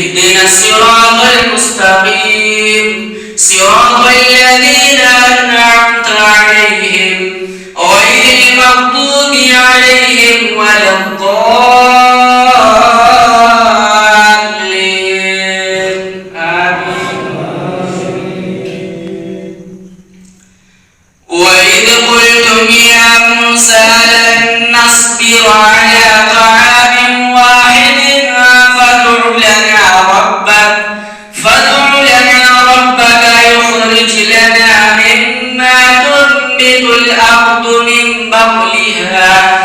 اهدنا الصراط المستقيم صراط الذين أنعمت عليهم غير المغضوب عليهم ولا الضالين آمين. وإذ قلتم يا موسى لن نصبر على طعام واحد فادع لنا ربك يخرج لنا مما تنبت الأرض من بقلها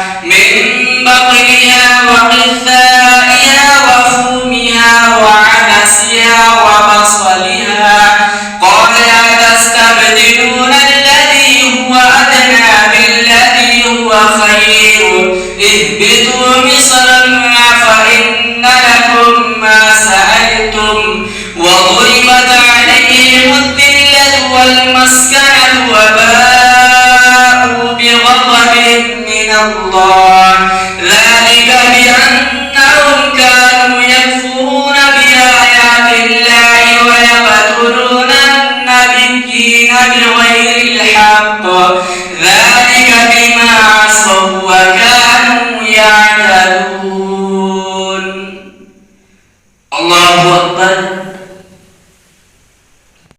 وقثائها وفومها وعدسها وبصلها قال أتستبدلون الذي هو أدنى بالذي هو خير اهبطوا مصرا فإن لكم ما سألتم وضربت عليهم الذلة والمسكنة وباءوا بغضب من الله ذلك بأنهم كانوا يكفرون بآيات الله ويقتلون النبيين بغير الحق ذلك بما عصوا وكانوا